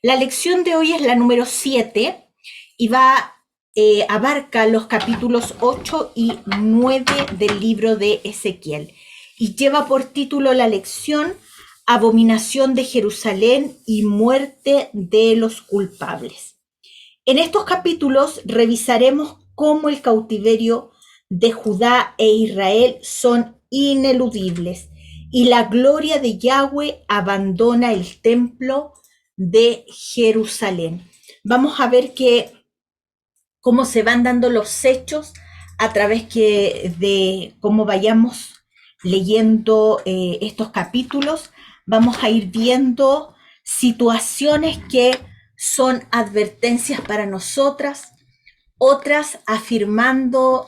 La lección de hoy es la número 7 y abarca los capítulos 8 y 9 del libro de Ezequiel. Y lleva por título la lección Abominación de Jerusalén y muerte de los culpables. En estos capítulos revisaremos cómo el cautiverio de Judá e Israel son ineludibles y la gloria de Yahweh abandona el templo de Jerusalén. Vamos a ver cómo se van dando los hechos a través de cómo vayamos leyendo estos capítulos. Vamos a ir viendo situaciones que son advertencias para nosotras, otras afirmando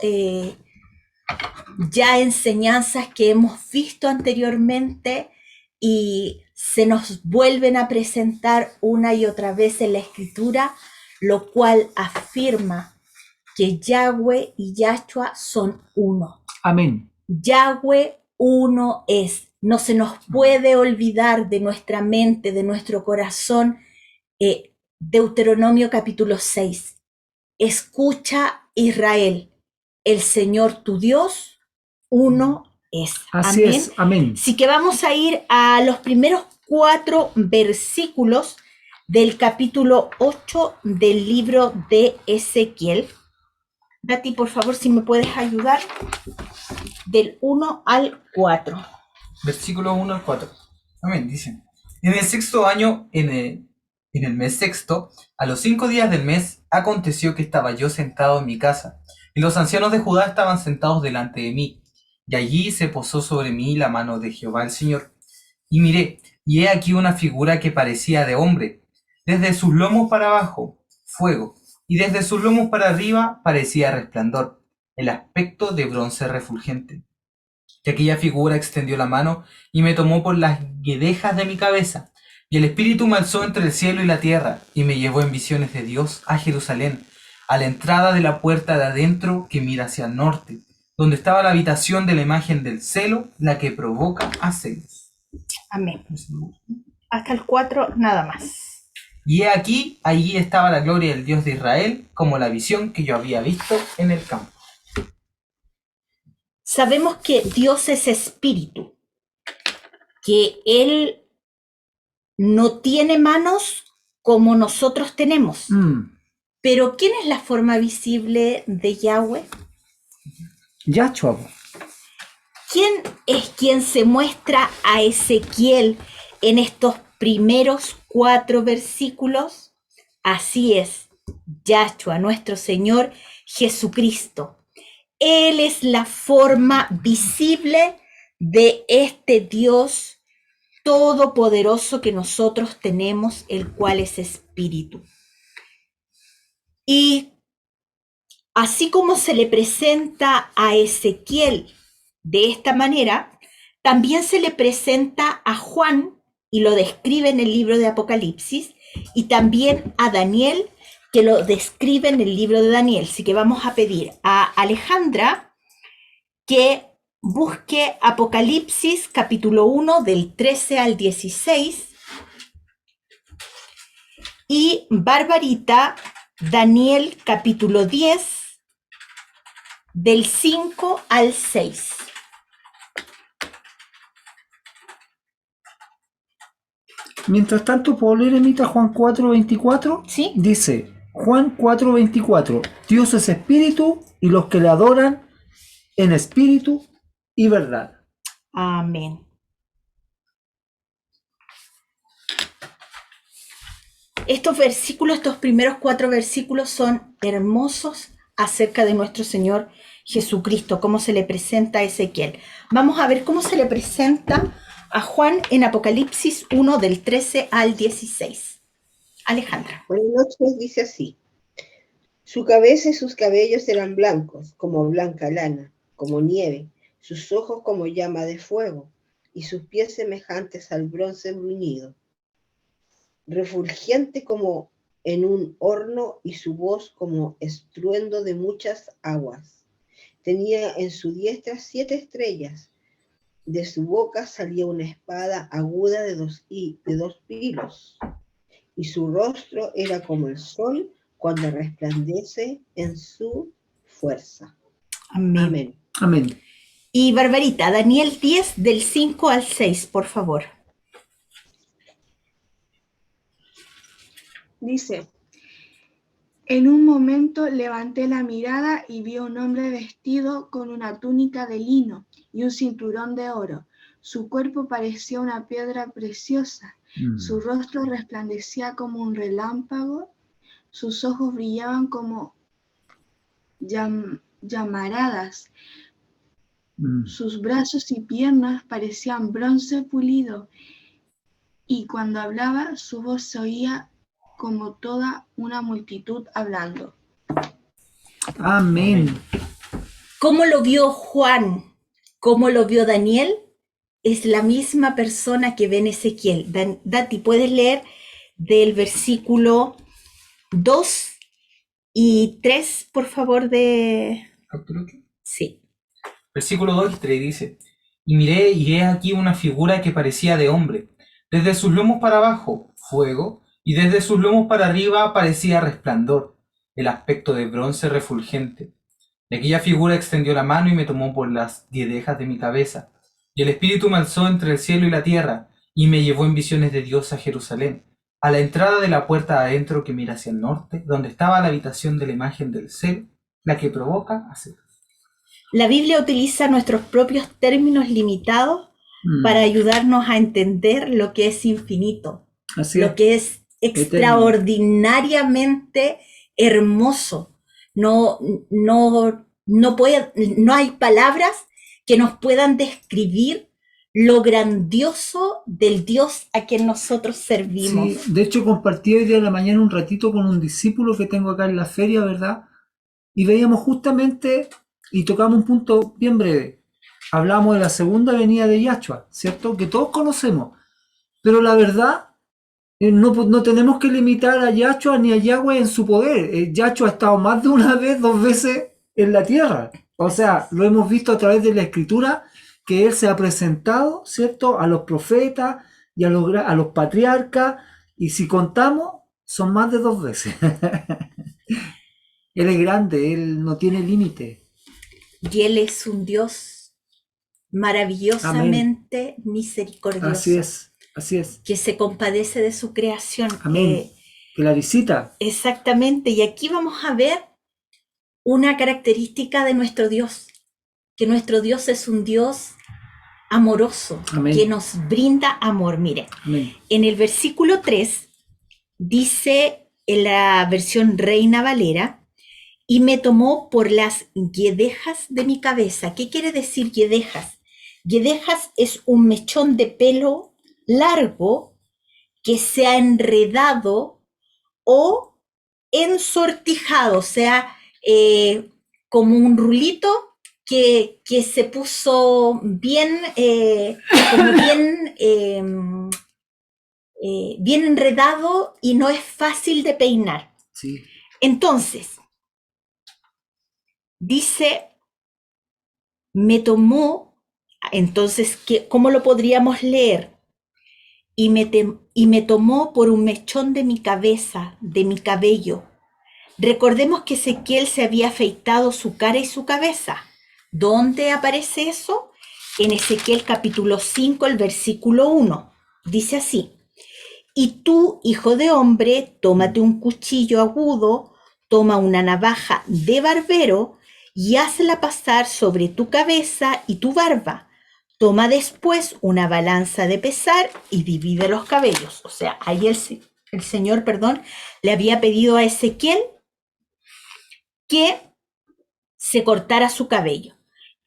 ya enseñanzas que hemos visto anteriormente y se nos vuelven a presentar una y otra vez en la escritura, lo cual afirma que Yahweh y Yahshua son uno. Amén. Yahweh uno es. No se nos puede olvidar de nuestra mente, de nuestro corazón, Deuteronomio capítulo 6. Escucha, Israel, el Señor tu Dios, uno es. Así Amén. es, amén. Así que vamos a ir a los primeros 4 versículos del capítulo 8 del libro de Ezequiel. Dati, por favor, si me puedes ayudar, del 1 al 4. Versículo 1 al 4. Amén, dice. En el sexto año, en el mes sexto, a los 5 días del mes, aconteció que estaba yo sentado en mi casa, y los ancianos de Judá estaban sentados delante de mí, y allí se posó sobre mí la mano de Jehová el Señor. Y miré, y he aquí una figura que parecía de hombre, desde sus lomos para abajo, fuego, y desde sus lomos para arriba parecía resplandor, el aspecto de bronce refulgente. Y aquella figura extendió la mano y me tomó por las guedejas de mi cabeza. Y el Espíritu me alzó entre el cielo y la tierra, y me llevó en visiones de Dios a Jerusalén, a la entrada de la puerta de adentro que mira hacia el norte, donde estaba la habitación de la imagen del celo, la que provoca a celos. Amén. Hasta el 4, nada más. Y he aquí, allí estaba la gloria del Dios de Israel, como la visión que yo había visto en el campo. Sabemos que Dios es espíritu, que Él no tiene manos como nosotros tenemos. Pero ¿quién es la forma visible de Yahweh? Yahshua. ¿Quién es quien se muestra a Ezequiel en estos primeros 4 versículos? Así es, Yahshua, nuestro Señor Jesucristo. Él es la forma visible de este Dios todopoderoso que nosotros tenemos, el cual es espíritu. Y así como se le presenta a Ezequiel de esta manera, también se le presenta a Juan, y lo describe en el libro de Apocalipsis, y también a Daniel, que lo describe en el libro de Daniel. Así que vamos a pedir a Alejandra que busque Apocalipsis capítulo 1 del 13 al 16 y Barbarita Daniel capítulo 10 del 5 al 6. Mientras tanto, ¿puedo leer, Emita, Juan 4:24? ¿Sí? Dice, Juan 4:24, Dios es espíritu y los que le adoran en espíritu y verdad. Amén. Estos versículos, estos primeros 4 versículos son hermosos acerca de nuestro Señor Jesucristo, cómo se le presenta a Ezequiel. Vamos a ver cómo se le presenta a Juan en Apocalipsis 1 del 13 al 16. Alejandra. Buenas noches, dice así. Su cabeza y sus cabellos eran blancos, como blanca lana, como nieve, sus ojos como llama de fuego, y sus pies semejantes al bronce bruñido, refulgente como en un horno, y su voz como estruendo de muchas aguas. Tenía en su diestra 7 estrellas, de su boca salía una espada aguda de dos filos, y su rostro era como el sol cuando resplandece en su fuerza. Amén. Amén. Amén. Y Barbarita, Daniel 10 del 5 al 6, por favor. Dice, en un momento levanté la mirada y vi a un hombre vestido con una túnica de lino y un cinturón de oro. Su cuerpo parecía una piedra preciosa, su rostro resplandecía como un relámpago, sus ojos brillaban como llamaradas, sus brazos y piernas parecían bronce pulido, y cuando hablaba su voz se oía como toda una multitud hablando. Amén. ¿Cómo lo vio Juan? ¿Cómo lo vio Daniel? Es la misma persona que ve en Ezequiel. Dati, ¿puedes leer del versículo 2 y 3, por favor, de... ¿Capítulo qué? Sí. Versículo 2 y 3 dice: Y miré y he aquí una figura que parecía de hombre. Desde sus lomos para abajo, fuego, y desde sus lomos para arriba parecía resplandor, el aspecto de bronce refulgente. Y aquella figura extendió la mano y me tomó por las guedejas de mi cabeza. Y el Espíritu me alzó entre el cielo y la tierra, y me llevó en visiones de Dios a Jerusalén, a la entrada de la puerta adentro que mira hacia el norte, donde estaba la habitación de la imagen del celo, la que provoca hacer. La Biblia utiliza nuestros propios términos limitados para ayudarnos a entender lo que es infinito, Así lo es. que es extraordinariamente hermoso. No hay palabras que nos puedan describir lo grandioso del Dios a quien nosotros servimos. Sí, de hecho compartí hoy día en la mañana un ratito con un discípulo que tengo acá en la feria, ¿verdad? Y veíamos justamente, y tocamos un punto bien breve. Hablamos de la segunda venida de Yahshua, ¿cierto? Que todos conocemos. Pero la verdad, no tenemos que limitar a Yahshua ni a Yahweh en su poder. Yahshua ha estado más de una vez, 2 veces en la tierra. O sea, lo hemos visto a través de la escritura, que Él se ha presentado, ¿cierto? A los profetas y a los patriarcas. Y si contamos, son más de 2 veces. Él es grande, Él no tiene límite. Y Él es un Dios maravillosamente misericordioso. Así es. Que se compadece de su creación. Amén. Que la visita. Exactamente. Y aquí vamos a ver una característica de nuestro Dios, que nuestro Dios es un Dios amoroso, Amén. que nos brinda amor. Mire, Amén. en el versículo 3 dice en la versión Reina Valera, y me tomó por las guedejas de mi cabeza. ¿Qué quiere decir guedejas? Guedejas es un mechón de pelo largo que se ha enredado o ensortijado, o sea, como un rulito que se puso bien, como bien enredado y no es fácil de peinar. Sí. Entonces, dice, me tomó, entonces, ¿cómo lo podríamos leer? Y me tomó por un mechón de mi cabeza, de mi cabello. Recordemos que Ezequiel se había afeitado su cara y su cabeza. ¿Dónde aparece eso? En Ezequiel capítulo 5, el versículo 1. Dice así: y tú, hijo de hombre, tómate un cuchillo agudo, toma una navaja de barbero y hazla pasar sobre tu cabeza y tu barba. Toma después una balanza de pesar y divide los cabellos. O sea, ahí el Señor, le había pedido a Ezequiel que se cortara su cabello.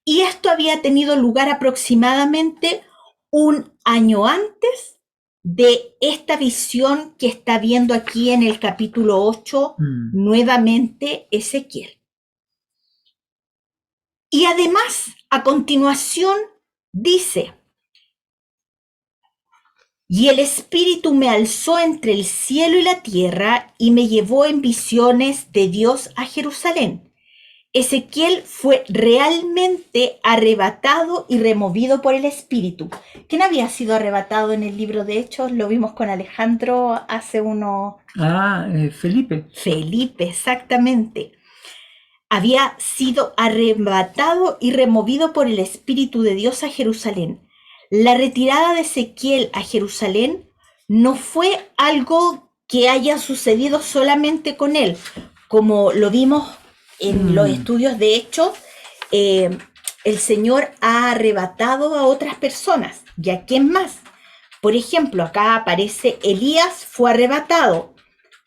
Y esto había tenido lugar aproximadamente 1 año antes de esta visión que está viendo aquí en el capítulo 8, nuevamente Ezequiel. Y además, a continuación, dice: y el Espíritu me alzó entre el cielo y la tierra y me llevó en visiones de Dios a Jerusalén. Ezequiel fue realmente arrebatado y removido por el Espíritu. ¿Quién había sido arrebatado en el libro de Hechos? Lo vimos con Alejandro hace unos... Felipe. Felipe, exactamente. Había sido arrebatado y removido por el Espíritu de Dios a Jerusalén. La retirada de Ezequiel a Jerusalén no fue algo que haya sucedido solamente con él, como lo vimos en los estudios de Hechos. El Señor ha arrebatado a otras personas. ¿Y a quién más? Por ejemplo, acá aparece Elías fue arrebatado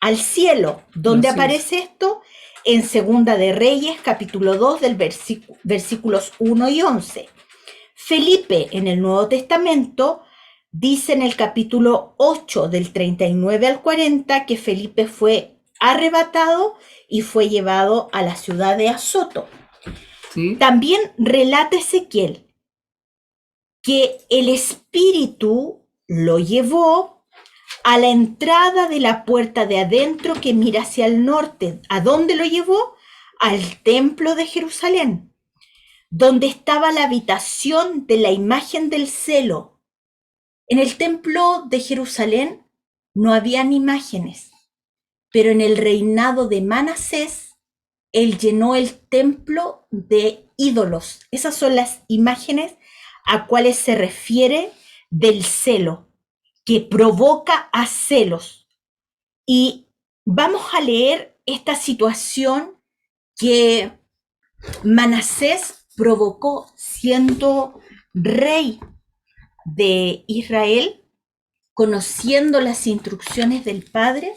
al cielo. ¿Dónde Así es. aparece esto? En Segunda de Reyes, capítulo 2, del versículos 1 y 11. Felipe, en el Nuevo Testamento, dice en el capítulo 8, del 39 al 40, que Felipe fue arrebatado y fue llevado a la ciudad de Azoto. ¿Sí? También relata Ezequiel que el Espíritu lo llevó a la entrada de la puerta de adentro que mira hacia el norte. ¿A dónde lo llevó? Al templo de Jerusalén, donde estaba la habitación de la imagen del celo. En el templo de Jerusalén no habían imágenes, pero en el reinado de Manasés, él llenó el templo de ídolos. Esas son las imágenes a cuales se refiere del celo, que provoca a celos. Y vamos a leer esta situación que Manasés provocó siendo rey de Israel, conociendo las instrucciones del Padre,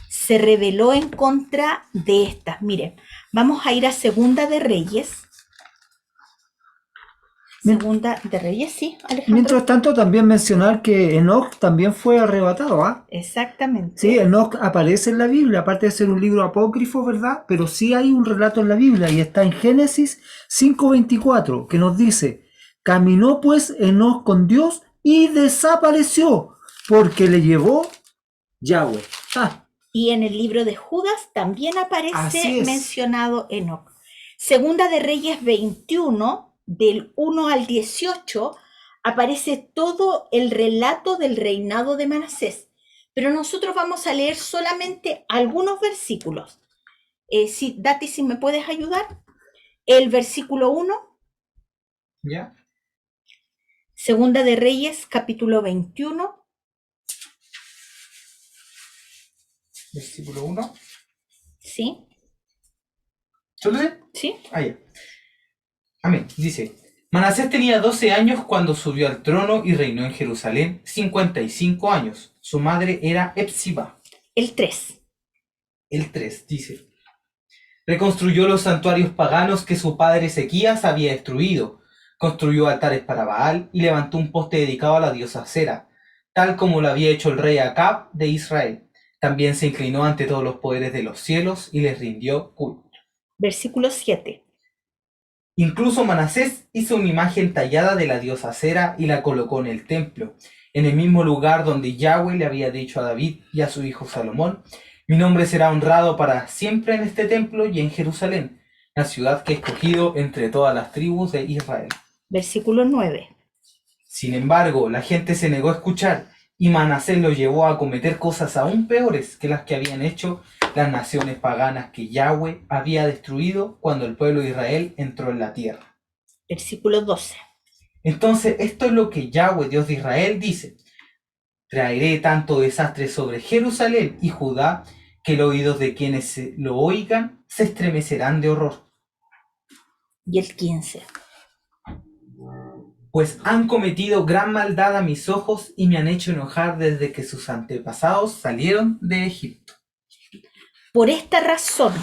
se rebeló en contra de estas. Miren, vamos a ir a Segunda de Reyes. Segunda de Reyes, sí, Alejandro. Mientras tanto, también mencionar que Enoch también fue arrebatado, ¿ah? Exactamente. Sí, Enoch aparece en la Biblia, aparte de ser un libro apócrifo, ¿verdad? Pero sí hay un relato en la Biblia y está en Génesis 5:24, que nos dice: caminó pues Enoch con Dios y desapareció, porque le llevó Yahweh. Y en el libro de Judas también Así aparece es. mencionado Enoc. Segunda de Reyes 21, del 1 al 18, aparece todo el relato del reinado de Manasés. Pero nosotros vamos a leer solamente algunos versículos. Dati, si me puedes ayudar. El versículo 1, ¿Ya? Segunda de Reyes, capítulo 21. Versículo 1. ¿Sí? ¿Solo ese? ¿Sí? Ah, ya. Amén. Dice: Manasés tenía 12 años cuando subió al trono y reinó en Jerusalén 55 años. Su madre era Epsiba. El 3. El 3 dice: reconstruyó los santuarios paganos que su padre Ezequías había destruido. Construyó altares para Baal y levantó un poste dedicado a la diosa Acera, tal como lo había hecho el rey Acab de Israel. También se inclinó ante todos los poderes de los cielos y les rindió culto. Versículo 7. Incluso Manasés hizo una imagen tallada de la diosa Acera y la colocó en el templo, en el mismo lugar donde Yahweh le había dicho a David y a su hijo Salomón: mi nombre será honrado para siempre en este templo y en Jerusalén, la ciudad que he escogido entre todas las tribus de Israel. Versículo 9. Sin embargo, la gente se negó a escuchar y Manasés lo llevó a cometer cosas aún peores que las que habían hecho las naciones paganas que Yahweh había destruido cuando el pueblo de Israel entró en la tierra. Versículo 12. Entonces, esto es lo que Yahweh, Dios de Israel, dice: traeré tanto desastre sobre Jerusalén y Judá que los oídos de quienes lo oigan se estremecerán de horror. Y el 15. Pues han cometido gran maldad a mis ojos y me han hecho enojar desde que sus antepasados salieron de Egipto. Por esta razón,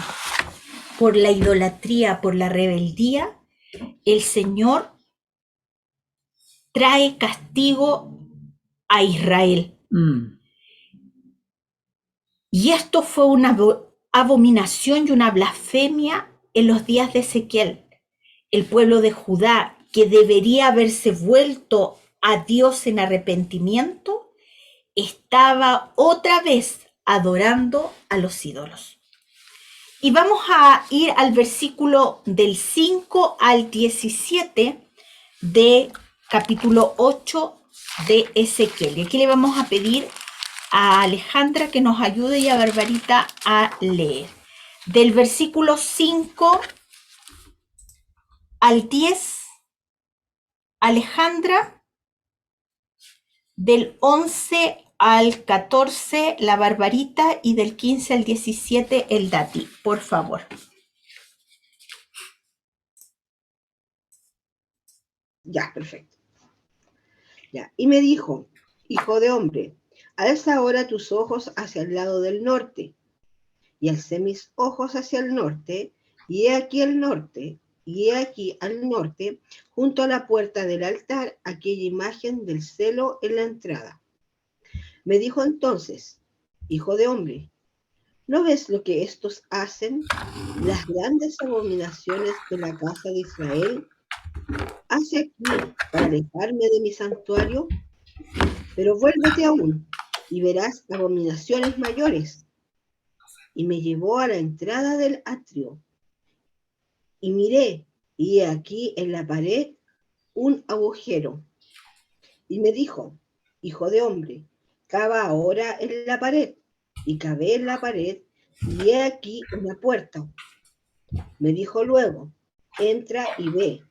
por la idolatría, por la rebeldía, el Señor trae castigo a Israel. Y esto fue una abominación y una blasfemia en los días de Ezequiel. El pueblo de Judá, que debería haberse vuelto a Dios en arrepentimiento, estaba otra vez adorando a los ídolos. Y vamos a ir al versículo del 5 al 17 de capítulo 8 de Ezequiel. Y aquí le vamos a pedir a Alejandra que nos ayude y a Barbarita a leer. Del versículo 5 al 10, Alejandra. Del 11 al 14, la Barbarita. Y del 15 al 17, el Dati. Por favor. Ya, perfecto. Ya. Y me dijo, hijo de hombre, alza ahora tus ojos hacia el lado del norte. Y alcé mis ojos hacia el norte, y he aquí el norte, y he aquí al norte, junto a la puerta del altar, aquella imagen del celo en la entrada. Me dijo entonces, hijo de hombre, ¿no ves lo que estos hacen? Las grandes abominaciones de la casa de Israel. ¿Hace aquí para alejarme de mi santuario? Pero vuélvete aún, y verás abominaciones mayores. Y me llevó a la entrada del atrio. Y miré, y he aquí en la pared un agujero. Y me dijo, hijo de hombre, cava ahora en la pared. Y cavé en la pared, y he aquí una puerta. Me dijo luego, entra y ve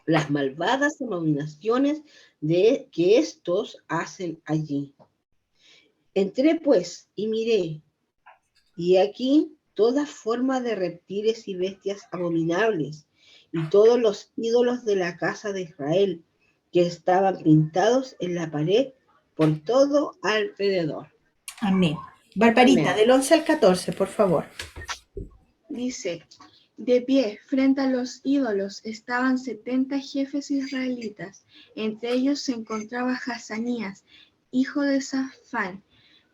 las malvadas abominaciones de que estos hacen allí. Entré pues y miré, y aquí toda forma de reptiles y bestias abominables, y todos los ídolos de la casa de Israel, que estaban pintados en la pared por todo alrededor. Amén. Barbarita, Amén. del 11 al 14, por favor. Dice, de pie frente a los ídolos estaban 70 jefes israelitas. Entre ellos se encontraba Hazanías, hijo de Safán.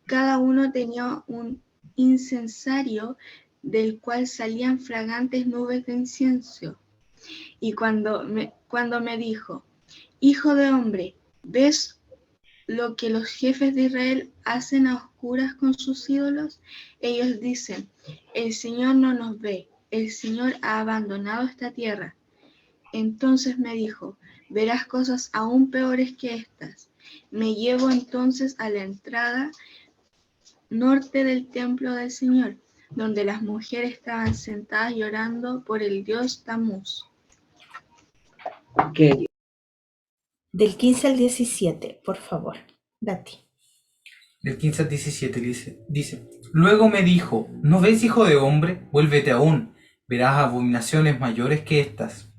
Cada uno tenía un incensario del cual salían fragantes nubes de incienso. Y cuando me dijo, hijo de hombre, ¿ves lo que los jefes de Israel hacen a oscuras con sus ídolos? Ellos dicen, el Señor no nos ve, el Señor ha abandonado esta tierra. Entonces me dijo, verás cosas aún peores que estas. Me llevo entonces a la entrada norte del templo del Señor, donde las mujeres estaban sentadas llorando por el dios Tamuz. Que Del 15 al 17, por favor. Dati. Del 15 al 17 dice, luego me dijo, ¿no ves, hijo de hombre? Vuélvete aún, verás abominaciones mayores que estas.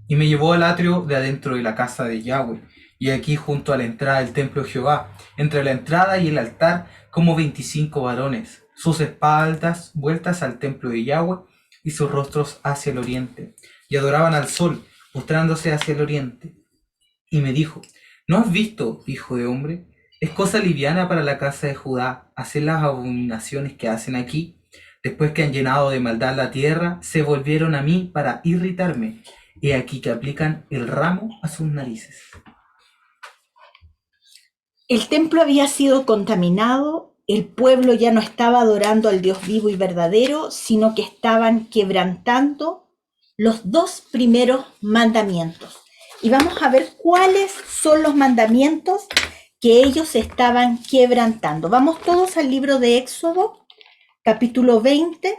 Y me llevó al atrio de adentro de la casa de Yahweh, y aquí junto a la entrada del templo de Jehová, entre la entrada y el altar, como 25 varones, sus espaldas vueltas al templo de Yahweh, y sus rostros hacia el oriente, y adoraban al sol, mostrándose hacia el oriente. Y me dijo, ¿no has visto, hijo de hombre? Es cosa liviana para la casa de Judá hacer las abominaciones que hacen aquí. Después que han llenado de maldad la tierra, se volvieron a mí para irritarme. He aquí que aplican el ramo a sus narices. El templo había sido contaminado, el pueblo ya no estaba adorando al Dios vivo y verdadero, sino que estaban quebrantando los 2 primeros mandamientos. Y vamos a ver cuáles son los mandamientos que ellos estaban quebrantando. Vamos todos al libro de Éxodo, capítulo 20.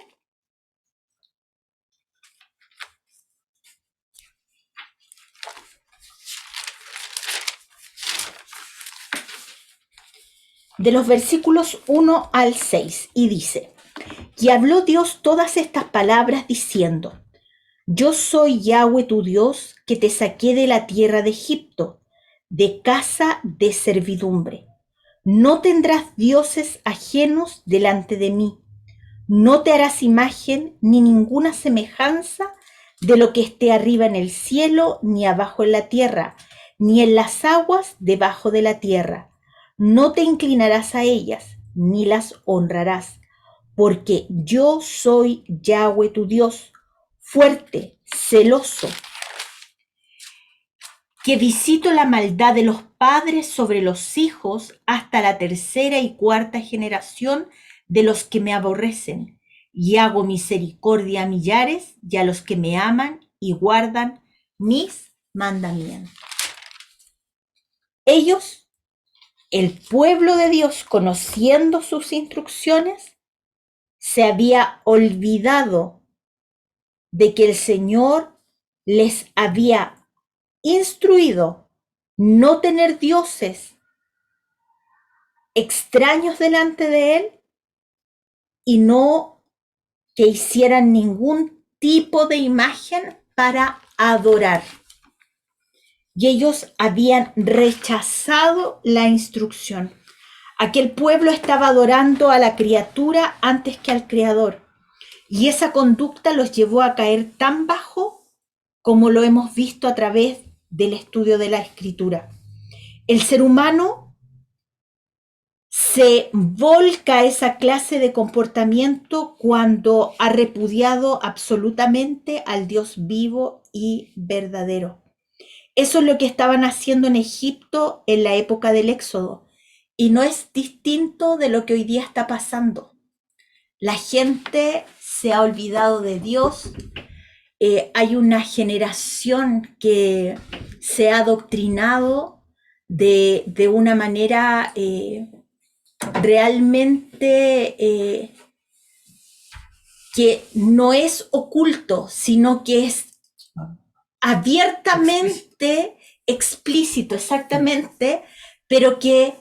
De los versículos 1 al 6, y dice, y habló Dios todas estas palabras diciendo, yo soy Yahweh tu Dios, que te saqué de la tierra de Egipto, de casa de servidumbre. No tendrás dioses ajenos delante de mí. No te harás imagen ni ninguna semejanza de lo que esté arriba en el cielo, ni abajo en la tierra, ni en las aguas debajo de la tierra. No te inclinarás a ellas, ni las honrarás, porque yo soy Yahweh tu Dios, fuerte, celoso, que visito la maldad de los padres sobre los hijos hasta la 3ª y 4ª generación de los que me aborrecen, y hago misericordia a millares y a los que me aman y guardan mis mandamientos. Ellos, el pueblo de Dios, conociendo sus instrucciones, se había olvidado de que el Señor les había instruido no tener dioses extraños delante de él y no que hicieran ningún tipo de imagen para adorar. Y ellos habían rechazado la instrucción. Aquel pueblo estaba adorando a la criatura antes que al Creador. Y esa conducta los llevó a caer tan bajo como lo hemos visto a través del estudio de la Escritura. El ser humano se volca a esa clase de comportamiento cuando ha repudiado absolutamente al Dios vivo y verdadero. Eso es lo que estaban haciendo en Egipto en la época del Éxodo, y no es distinto de lo que hoy día está pasando. La gente se ha olvidado de Dios. Hay una generación que se ha adoctrinado de una manera realmente que no es oculto, sino que es abiertamente explícito, exactamente, pero que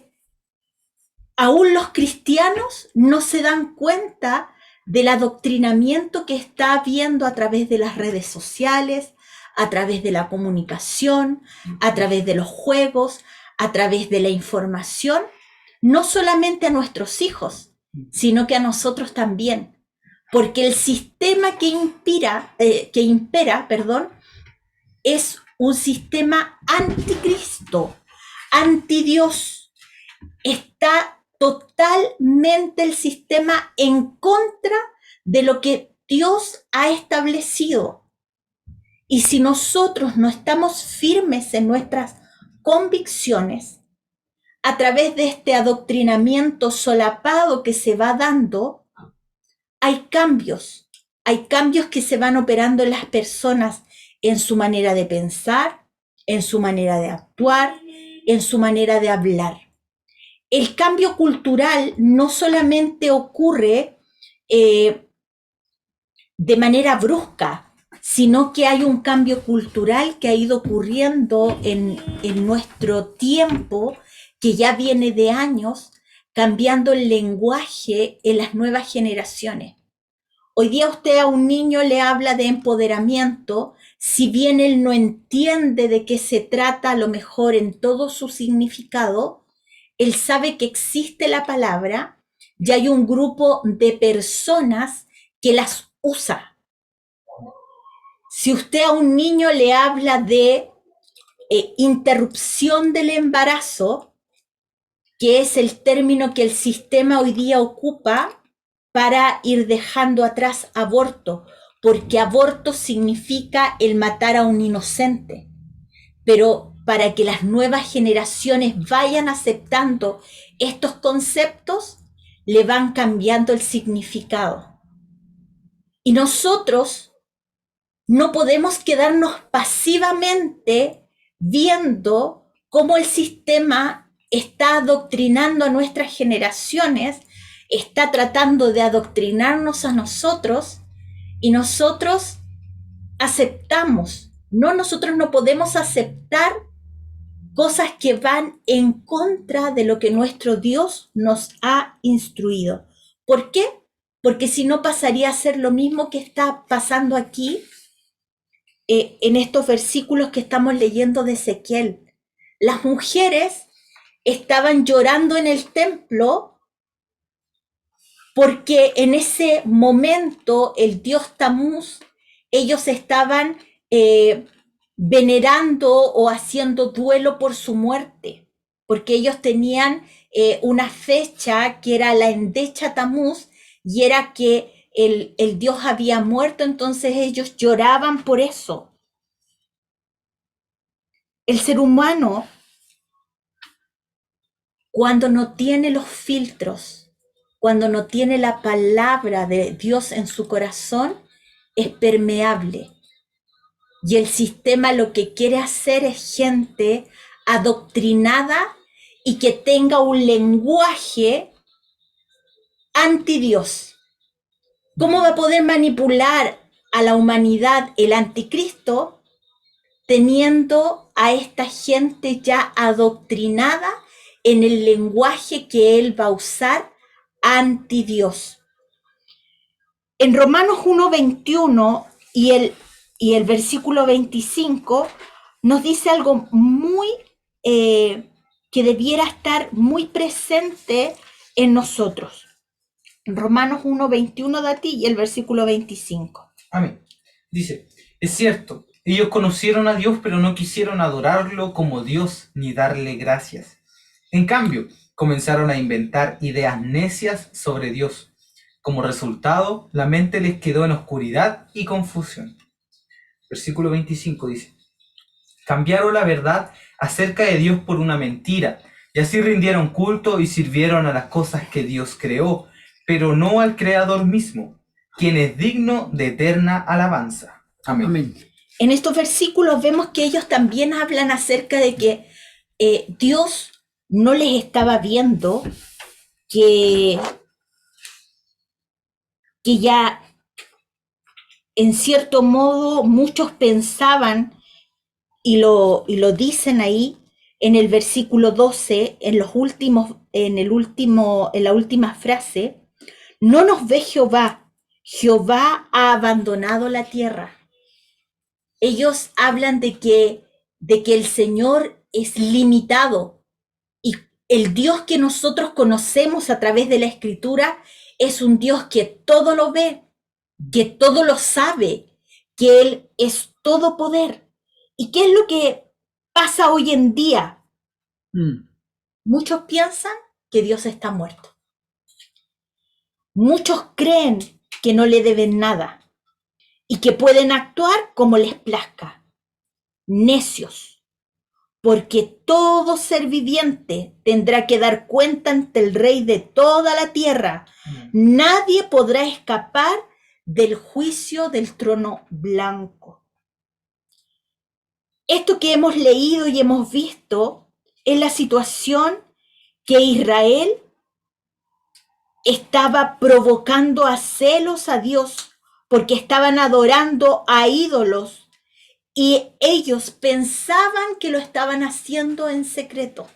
aún los cristianos no se dan cuenta del adoctrinamiento que está habiendo a través de las redes sociales, a través de la comunicación, a través de los juegos, a través de la información, no solamente a nuestros hijos, sino que a nosotros también. Porque el sistema que impera, es un sistema anticristo, antidios. Está totalmente el sistema en contra de lo que Dios ha establecido. Y si nosotros no estamos firmes en nuestras convicciones, a través de este adoctrinamiento solapado que se va dando, hay cambios que se van operando en las personas, en su manera de pensar, en su manera de actuar, en su manera de hablar. El cambio cultural no solamente ocurre de manera brusca, sino que hay un cambio cultural que ha ido ocurriendo en nuestro tiempo, que ya viene de años, cambiando el lenguaje en las nuevas generaciones. Hoy día usted a un niño le habla de empoderamiento, si bien él no entiende de qué se trata a lo mejor en todo su significado, él sabe que existe la palabra y hay un grupo de personas que las usa. Si usted a un niño le habla de interrupción del embarazo, que es el término que el sistema hoy día ocupa para ir dejando atrás aborto, porque aborto significa el matar a un inocente. Pero para que las nuevas generaciones vayan aceptando estos conceptos, le van cambiando el significado. Y nosotros no podemos quedarnos pasivamente viendo cómo el sistema está adoctrinando a nuestras generaciones, está tratando de adoctrinarnos a nosotros, y nosotros aceptamos. Nosotros no podemos aceptar cosas que van en contra de lo que nuestro Dios nos ha instruido. ¿Por qué? Porque si no pasaría a ser lo mismo que está pasando aquí en estos versículos que estamos leyendo de Ezequiel. Las mujeres estaban llorando en el templo porque en ese momento el dios Tamuz, ellos estaban venerando o haciendo duelo por su muerte, porque ellos tenían una fecha que era la Endecha Tamuz, y era que el dios había muerto, entonces ellos lloraban por eso. El ser humano, cuando no tiene los filtros cuando no tiene la palabra de Dios en su corazón, es permeable. Y el sistema lo que quiere hacer es gente adoctrinada y que tenga un lenguaje anti Dios. ¿Cómo va a poder manipular a la humanidad el anticristo teniendo a esta gente ya adoctrinada en el lenguaje que él va a usar anti Dios? En Romanos 1:21 y el versículo 25 nos dice algo muy que debiera estar muy presente en nosotros. Romanos 1:21 de ti y el versículo 25. Amén. Dice, es cierto, ellos conocieron a Dios, pero no quisieron adorarlo como Dios ni darle gracias. En cambio, comenzaron a inventar ideas necias sobre Dios. Como resultado, la mente les quedó en oscuridad y confusión. Versículo 25 dice, cambiaron la verdad acerca de Dios por una mentira, y así rindieron culto y sirvieron a las cosas que Dios creó, pero no al Creador mismo, quien es digno de eterna alabanza. Amén. Amén. En estos versículos vemos que ellos también hablan acerca de que Dios no les estaba viendo, que ya en cierto modo muchos pensaban, y lo dicen ahí en el versículo 12, en la última frase, no nos ve Jehová, Jehová ha abandonado la tierra. Ellos hablan de que el Señor es limitado y el Dios que nosotros conocemos a través de la Escritura es un Dios que todo lo ve, que todo lo sabe, que Él es todo poder. ¿Y qué es lo que pasa hoy en día? Muchos piensan que Dios está muerto. Muchos creen que no le deben nada y que pueden actuar como les plazca. Necios, porque todo ser viviente tendrá que dar cuenta ante el Rey de toda la tierra. Nadie podrá escapar del juicio del trono blanco. Esto que hemos leído y hemos visto es la situación que Israel estaba provocando a celos a Dios porque estaban adorando a ídolos y ellos pensaban que lo estaban haciendo en secreto.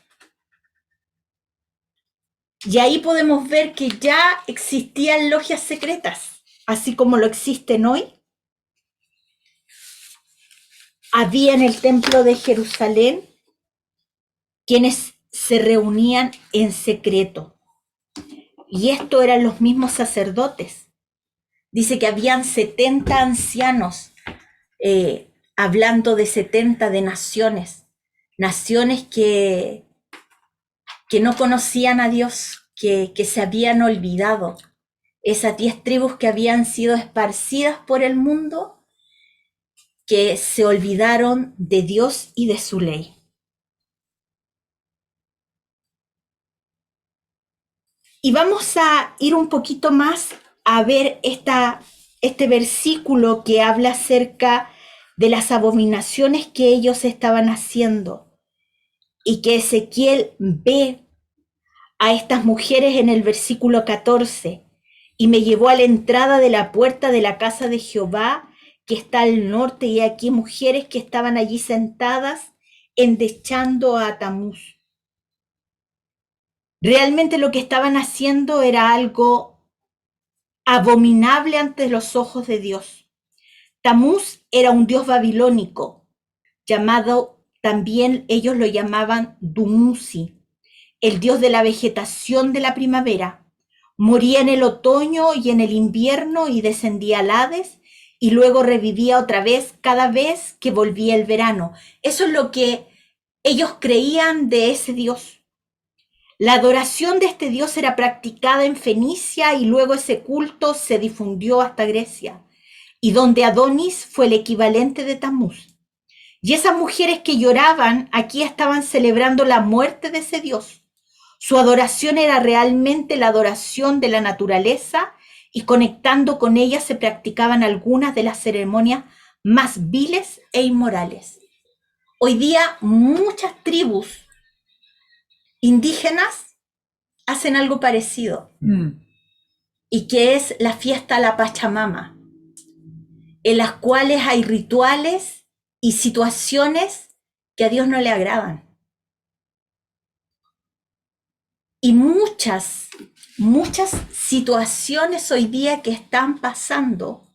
Y ahí podemos ver que ya existían logias secretas, así como lo existen hoy. Había en el templo de Jerusalén quienes se reunían en secreto. Y esto eran los mismos sacerdotes. Dice que habían 70 ancianos, hablando de 70 de naciones que no conocían a Dios, que se habían olvidado. Esas 10 tribus que habían sido esparcidas por el mundo, que se olvidaron de Dios y de su ley. Y vamos a ir un poquito más a ver este versículo que habla acerca de las abominaciones que ellos estaban haciendo y que Ezequiel ve a estas mujeres en el versículo 14. Y me llevó a la entrada de la puerta de la casa de Jehová, que está al norte, y aquí mujeres que estaban allí sentadas endechando a Tamuz. Realmente lo que estaban haciendo era algo abominable ante los ojos de Dios. Tamuz era un dios babilónico, llamado, también ellos lo llamaban Dumuzi, el dios de la vegetación de la primavera. Moría en el otoño y en el invierno y descendía al Hades y luego revivía otra vez cada vez que volvía el verano. Eso es lo que ellos creían de ese dios. La adoración de este dios era practicada en Fenicia y luego ese culto se difundió hasta Grecia, y donde Adonis fue el equivalente de Tamuz. Y esas mujeres que lloraban aquí estaban celebrando la muerte de ese dios. Su adoración era realmente la adoración de la naturaleza y conectando con ella se practicaban algunas de las ceremonias más viles e inmorales. Hoy día muchas tribus indígenas hacen algo parecido y que es la fiesta a la Pachamama, en las cuales hay rituales y situaciones que a Dios no le agradan. Y muchas situaciones hoy día que están pasando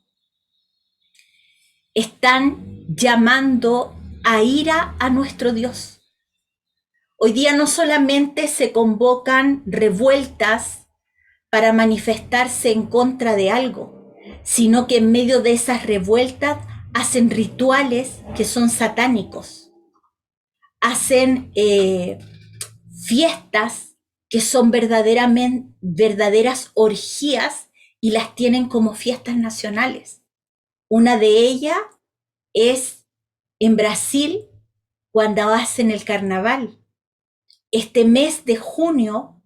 están llamando a ira a nuestro Dios. Hoy día no solamente se convocan revueltas para manifestarse en contra de algo, sino que en medio de esas revueltas hacen rituales que son satánicos, hacen fiestas que son verdaderas orgías y las tienen como fiestas nacionales. Una de ellas es en Brasil, cuando hacen el carnaval. Este mes de junio,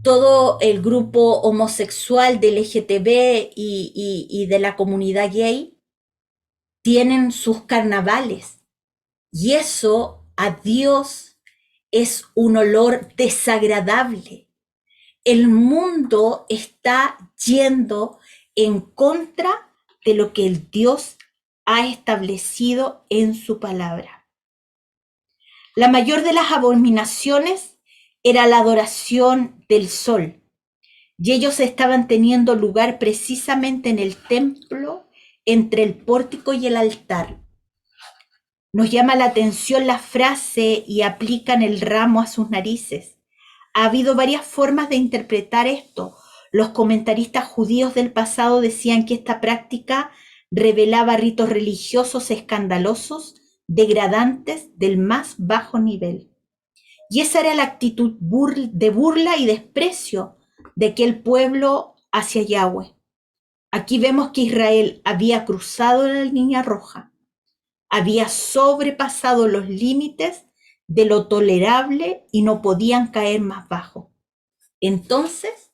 todo el grupo homosexual del LGTB y de la comunidad gay tienen sus carnavales. Y eso a Dios es un olor desagradable. El mundo está yendo en contra de lo que el Dios ha establecido en su palabra. La mayor de las abominaciones era la adoración del sol, y ellos estaban teniendo lugar precisamente en el templo, entre el pórtico y el altar. Nos llama la atención la frase y aplican el ramo a sus narices. Ha habido varias formas de interpretar esto. Los comentaristas judíos del pasado decían que esta práctica revelaba ritos religiosos escandalosos, degradantes del más bajo nivel. Y esa era la actitud de burla y desprecio de aquel pueblo hacia Yahweh. Aquí vemos que Israel había cruzado la línea roja, había sobrepasado los límites de lo tolerable y no podían caer más bajo. Entonces,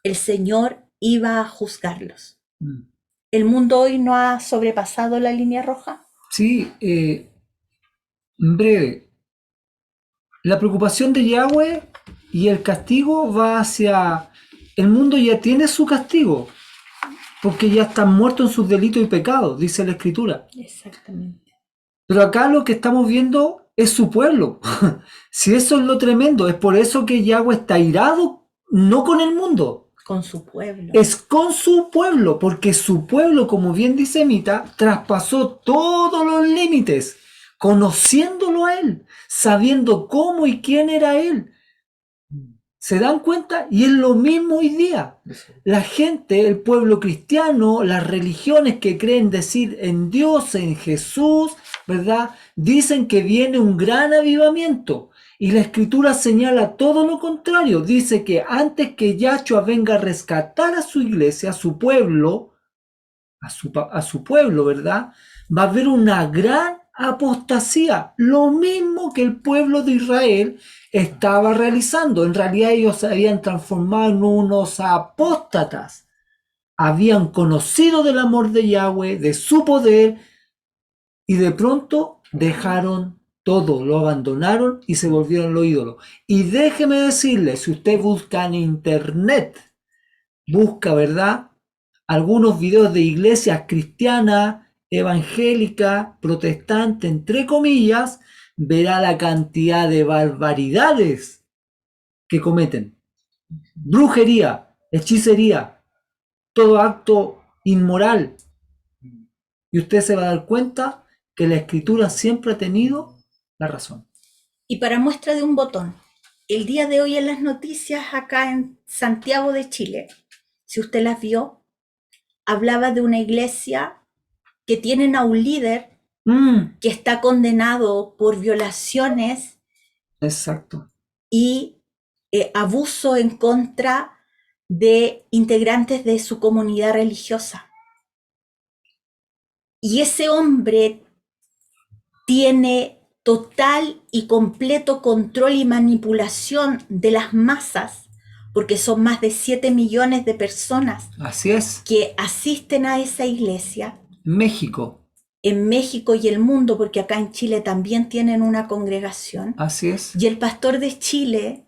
el Señor iba a juzgarlos. ¿El mundo hoy no ha sobrepasado la línea roja? Sí, en breve. La preocupación de Yahweh y el castigo va hacia... El mundo ya tiene su castigo, porque ya están muertos en sus delitos y pecados, dice la Escritura. Exactamente. Pero acá lo que estamos viendo es su pueblo. Si eso es lo tremendo, es por eso que Yahweh está irado, no con el mundo, Con su pueblo. es con su pueblo, porque su pueblo, como bien dice Mita, traspasó todos los límites, conociéndolo a él, sabiendo cómo y quién era él. ¿Se dan cuenta? Y es lo mismo hoy día. La gente, el pueblo cristiano, las religiones que creen decir en Dios, en Jesús, ¿verdad? Dicen que viene un gran avivamiento. Y la Escritura señala todo lo contrario. Dice que antes que Yahshua venga a rescatar a su iglesia, a su pueblo, a su pueblo, ¿verdad? Va a haber una gran apostasía, lo mismo que el pueblo de Israel estaba realizando. En realidad ellos se habían transformado en unos apóstatas. Habían conocido del amor de Yahweh, de su poder, y de pronto dejaron todo, lo abandonaron y se volvieron los ídolos. Y déjeme decirle, si usted busca en internet, busca, ¿verdad?, algunos videos de iglesias cristianas, evangélicas, protestantes, entre comillas, verá la cantidad de barbaridades que cometen. Brujería, hechicería, todo acto inmoral. Y usted se va a dar cuenta que la Escritura siempre ha tenido la razón. Y para muestra de un botón, el día de hoy en las noticias acá en Santiago de Chile, si usted las vio, hablaba de una iglesia que tienen a un líder que está condenado por violaciones Exacto. y abuso en contra de integrantes de su comunidad religiosa. Y ese hombre tiene total y completo control y manipulación de las masas, porque son más de 7 millones de personas Así es. que asisten a esa iglesia México. en México y el mundo, porque acá en Chile también tienen una congregación. Así es. Y el pastor de Chile,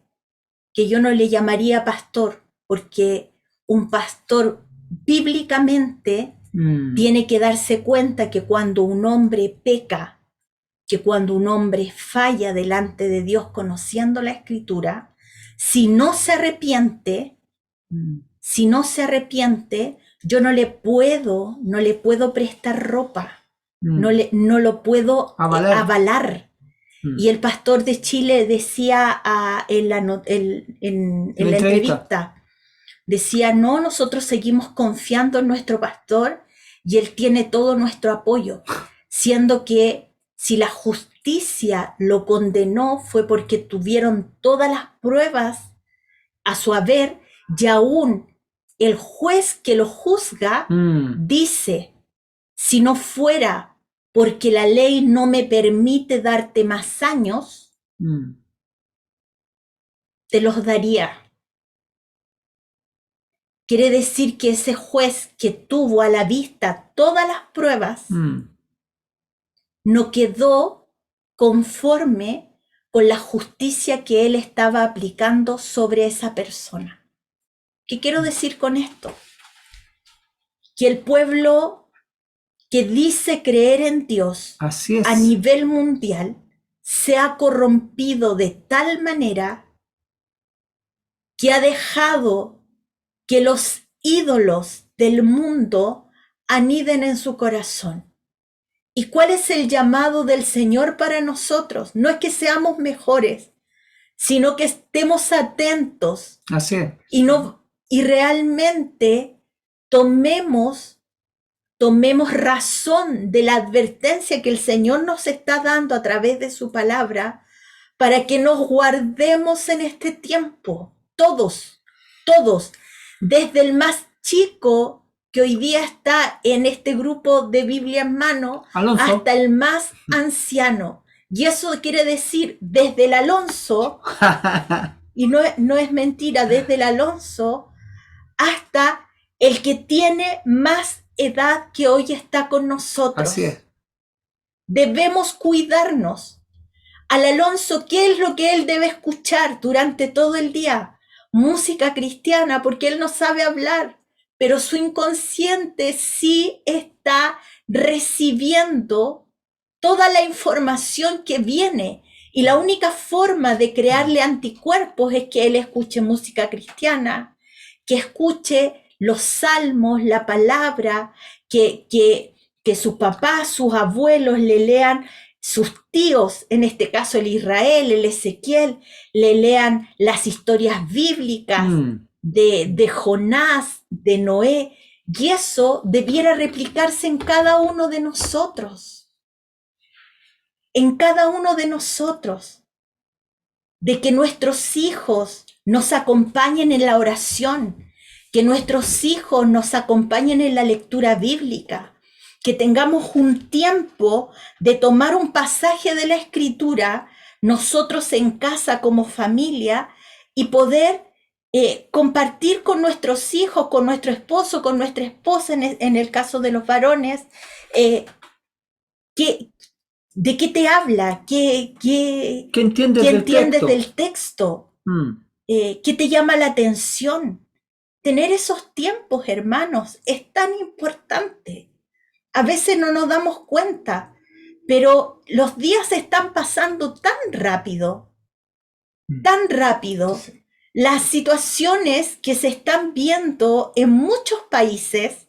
que yo no le llamaría pastor, porque un pastor bíblicamente tiene que darse cuenta que cuando un hombre peca, que cuando un hombre falla delante de Dios conociendo la Escritura, si no se arrepiente, yo no le puedo prestar ropa, no lo puedo avalar. Y el pastor de Chile decía en la entrevista, decía, no, nosotros seguimos confiando en nuestro pastor y él tiene todo nuestro apoyo, siendo que si la justicia lo condenó fue porque tuvieron todas las pruebas a su haber y aún el juez que lo juzga dice, si no fuera porque la ley no me permite darte más años, te los daría. Quiere decir que ese juez que tuvo a la vista todas las pruebas no quedó conforme con la justicia que él estaba aplicando sobre esa persona. ¿Qué quiero decir con esto? Que el pueblo que dice creer en Dios a nivel mundial se ha corrompido de tal manera que ha dejado que los ídolos del mundo aniden en su corazón. ¿Y cuál es el llamado del Señor para nosotros? No es que seamos mejores, sino que estemos atentos. Así es. Y realmente tomemos razón de la advertencia que el Señor nos está dando a través de su palabra para que nos guardemos en este tiempo. Todos, desde el más chico que hoy día está en este grupo de Biblia en mano, Alonso, hasta el más anciano. Y eso quiere decir desde el Alonso, y no es mentira, desde el Alonso hasta el que tiene más edad que hoy está con nosotros. Así es. Debemos cuidarnos. Al Alonso, ¿qué es lo que él debe escuchar durante todo el día? Música cristiana, porque él no sabe hablar, pero su inconsciente sí está recibiendo toda la información que viene. Y la única forma de crearle anticuerpos es que él escuche música cristiana, que escuche los salmos, la palabra, que sus papás, sus abuelos le lean, sus tíos, en este caso el Israel, el Ezequiel, le lean las historias bíblicas de Jonás, de Noé, y eso debiera replicarse en cada uno de nosotros. En cada uno de nosotros. De que nuestros hijos nos acompañen en la oración, que nuestros hijos nos acompañen en la lectura bíblica, que tengamos un tiempo de tomar un pasaje de la Escritura, nosotros en casa como familia, y poder compartir con nuestros hijos, con nuestro esposo, con nuestra esposa, en el caso de los varones, ¿de qué te habla? ¿Qué entiendes del texto? ¿Qué te llama la atención? Tener esos tiempos, hermanos, es tan importante. A veces no nos damos cuenta, pero los días están pasando tan rápido. Las situaciones que se están viendo en muchos países,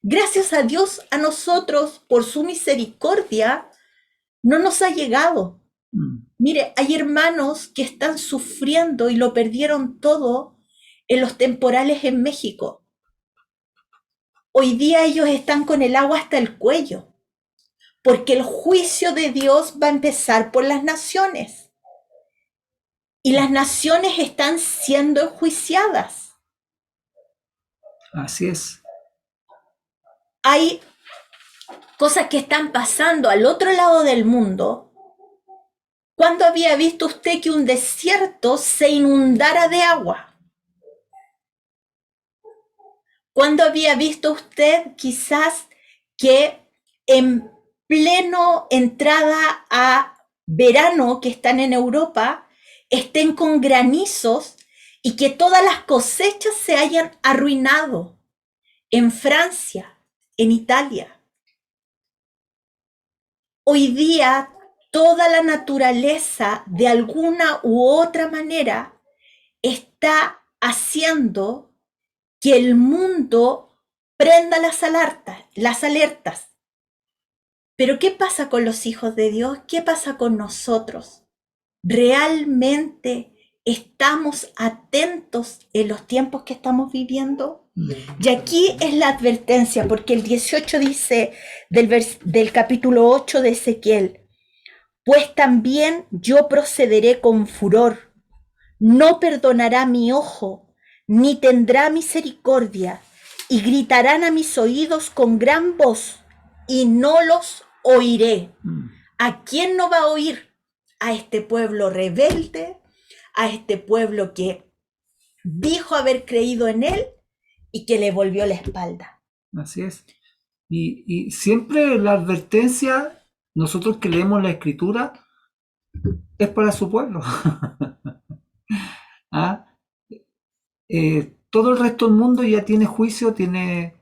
gracias a Dios, a nosotros, por su misericordia, no nos ha llegado. Mire, hay hermanos que están sufriendo y lo perdieron todo en los temporales en México. Hoy día ellos están con el agua hasta el cuello, porque el juicio de Dios va a empezar por las naciones. Y las naciones están siendo enjuiciadas. Así es. Hay cosas que están pasando al otro lado del mundo ¿Cuándo había visto usted que un desierto se inundara de agua? ¿Cuándo había visto usted quizás que en pleno entrada a verano que están en Europa estén con granizos y que todas las cosechas se hayan arruinado? En Francia, en Italia. Hoy día toda la naturaleza de alguna u otra manera está haciendo que el mundo prenda las alertas. Pero ¿qué pasa con los hijos de Dios? ¿Qué pasa con nosotros? ¿Realmente estamos atentos en los tiempos que estamos viviendo? Y aquí es la advertencia, porque el 18 dice del capítulo 8 de Ezequiel: pues también yo procederé con furor, no perdonará mi ojo, ni tendrá misericordia, y gritarán a mis oídos con gran voz, y no los oiré. ¿A quién no va a oír? A este pueblo rebelde, a este pueblo que dijo haber creído en él y que le volvió la espalda. Así es. Y siempre la advertencia, nosotros que leemos la escritura, es para su pueblo. ¿Ah? Todo el resto del mundo ya tiene juicio, tiene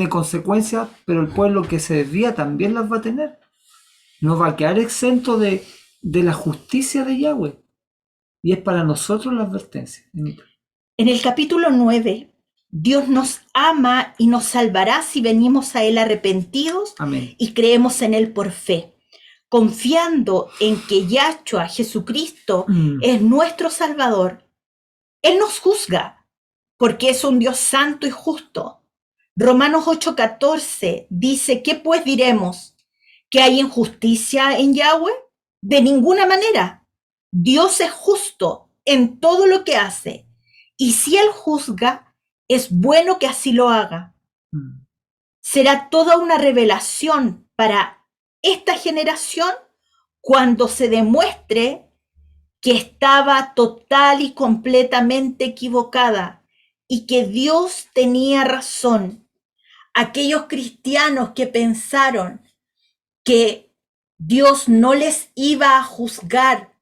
consecuencias, pero el pueblo que se desvía también las va a tener. No va a quedar exento de la justicia de Yahweh. Y es para nosotros la advertencia. En el capítulo 9, Dios nos ama y nos salvará si venimos a Él arrepentidos. Amén. Y creemos en Él por fe, confiando en que Yahshua, Jesucristo, es nuestro Salvador. Él nos juzga porque es un Dios santo y justo. Romanos 8:14 dice: ¿qué pues diremos? ¿Que hay injusticia en Yahweh? De ninguna manera. Dios es justo en todo lo que hace, y si Él juzga, es bueno que así lo haga. Será toda una revelación para esta generación cuando se demuestre que estaba total y completamente equivocada y que Dios tenía razón. Aquellos cristianos que pensaron que Dios no les iba a juzgar